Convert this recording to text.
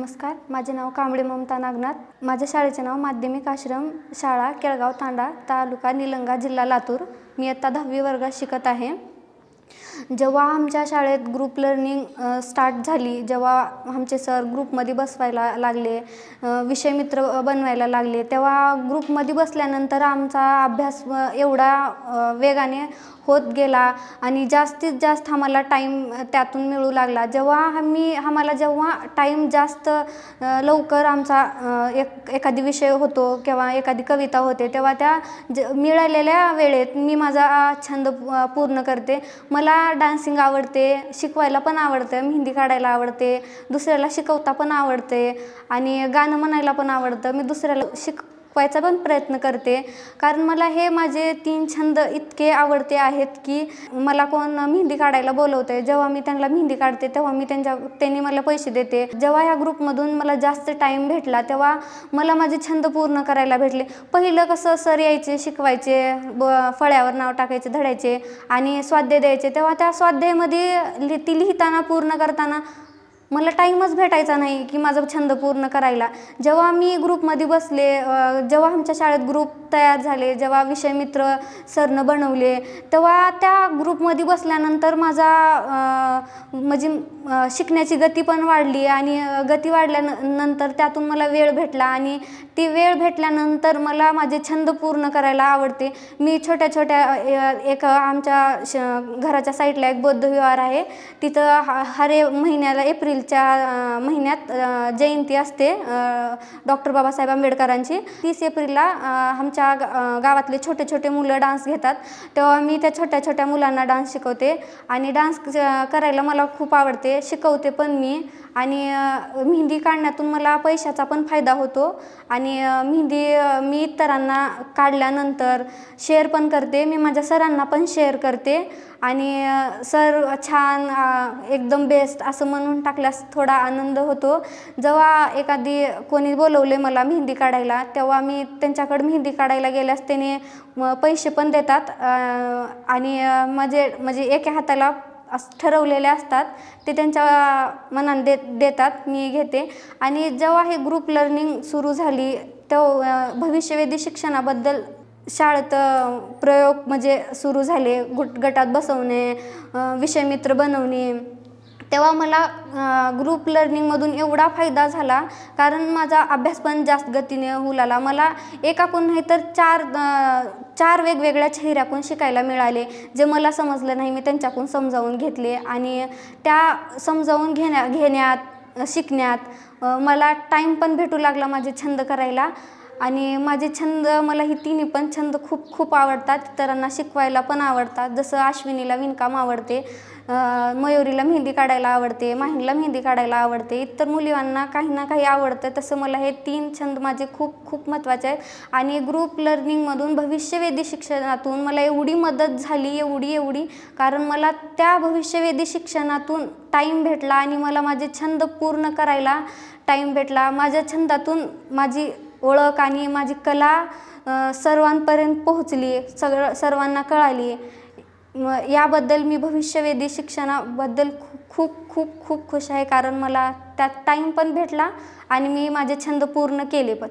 नमस्कार, माझे नाव कांबळे ममता नागनाथ. माझ्या शाळेचे नाव माध्यमिक आश्रम शाळा केळगाव तांडा, तालुका निलंगा, जिल्हा लातूर. मी इयत्ता 10वी वर्गात शिकत आहे. जेव्हा आमच्या शाळेत ग्रुप लर्निंग स्टार्ट झाली, जेव्हा आमचे सर ग्रुपमध्ये बसवायला लागले, विषय मित्र बनवायला लागले, तेव्हा ग्रुपमध्ये बसल्यानंतर आमचा अभ्यास एवढा वेगाने होत गेला आणि जास्तीत जास्त आम्हाला टाईम त्यातून मिळू लागला. आम्हाला जेव्हा टाईम जास्त लवकर आमचा एखादी विषय होतो किंवा एखादी कविता होते, तेव्हा त्या मिळालेल्या वेळेत मी माझा छंद पूर्ण करते. मला डान्सिंग आवडते, शिकवायला पण आवडतं, मेहंदी काढायला आवडते, दुसऱ्याला शिकवता पण आवडते आणि गाणं म्हणायला पण आवडतं. मी दुसऱ्याला शिकवायचा पण प्रयत्न करते, कारण मला हे माझे 3 छंद इतके आवडते आहेत की मला कोण मेहंदी काढायला बोलवते, जेव्हा मी त्यांना मेहंदी काढते तेव्हा त्यांनी मला पैसे देते. जेव्हा ह्या ग्रुपमधून मला जास्त टाईम भेटला तेव्हा मला माझे छंद पूर्ण करायला भेटले. पहिलं कसं सर यायचे, शिकवायचे, फळ्यावर नाव टाकायचे, धडायचे आणि स्वाध्याय द्यायचे, तेव्हा त्या स्वाध्यायामध्ये ती लिहिताना पूर्ण करताना मला टाईमच भेटायचा नाही की माझा छंद पूर्ण करायला. जेव्हा मी ग्रुपमध्ये बसले, जेव्हा आमच्या शाळेत ग्रुप तयार झाले, जेव्हा विषय मित्र सरनं बनवले, तेव्हा त्या ग्रुपमध्ये बसल्यानंतर माझा शिकण्याची गती पण वाढली आणि गती वाढल्यानंतर त्यातून मला वेळ भेटला आणि ती वेळ भेटल्यानंतर मला माझे छंद पूर्ण करायला आवडते. मी छोट्या छोट्या आमच्या घराच्या साईडला एक बौद्ध विहार आहे, तिथं महिन्याला एप्रिलच्या महिन्यात जयंती असते डॉक्टर बाबासाहेब आंबेडकरांची. 30 एप्रिलला आमच्या गावातले छोटे छोटे मुलं डान्स घेतात, तेव्हा मी त्या छोट्या छोट्या मुलांना डान्स शिकवते आणि डान्स करायला मला खूप आवडते, शिकवते पण मी. आणि मेहंदी काढण्यातून मला पैशाचा पण फायदा होतो आणि मेहंदी मी इतरांना काढल्यानंतर शेअर पण करते. मी माझ्या सरांना पण शेअर करते आणि सर छान, एकदम बेस्ट असं म्हणून टाकल्यास थोडा आनंद होतो. जेव्हा कोणी बोलवले मला मेहंदी काढायला, तेव्हा मी त्यांच्याकडे मेहंदी काढायला गेल्यास त्याने पैसे पण देतात आणि म्हणजे एका हाताला ठरवलेले असतात ते त्यांच्या मनाने देतात, मी घेते. आणि जेव्हा हे ग्रुप लर्निंग सुरू झाली तेव्हा भविष्यवेधी शिक्षणाबद्दल शाळेत प्रयोग सुरू झाले, गटात बसवणे, विषय मित्र बनवणे, तेव्हा मला ग्रुप लर्निंगमधून एवढा फायदा झाला, कारण माझा अभ्यास पण जास्त गतीने होऊ लागला. मला एकाकडून नाही तर चार वेगवेगळ्या चेहऱ्याकडून शिकायला मिळाले. जे मला समजलं नाही मी त्यांच्याकडून समजावून घेतले आणि त्या समजावून घेण्यात शिकण्यात मला टाईम पण भेटू लागला माझे छंद करायला. आणि माझे छंद मला ही तिन्ही पण छंद खूप खूप आवडतात, इतरांना शिकवायला पण आवडतात. जसं अश्विनीला विणकाम आवडते, मयुरीला मेहंदी काढायला आवडते, माहीला मेहंदी काढायला आवडते, इतर मुलींना काही ना काही आवडतं. तसं मला हे 3 छंद माझे खूप खूप महत्त्वाचे आहेत. आणि ग्रुप लर्निंगमधून भविष्यवेधी शिक्षणातून मला एवढी मदत झाली, एवढी, कारण मला त्या भविष्यवेधी शिक्षणातून टाईम भेटला आणि मला माझे छंद पूर्ण करायला टाईम भेटला. माझ्या छंदातून माझी ओळख आणि माझी कला सर्वांपर्यंत पोहोचली, सर्वांना कळाली. याबद्दल मी भविष्यवेधी शिक्षणाबद्दल खूप खूप खूप खुश आहे, कारण मला त्यात टाईम पण भेटला आणि मी माझे छंद पूर्ण केले पण.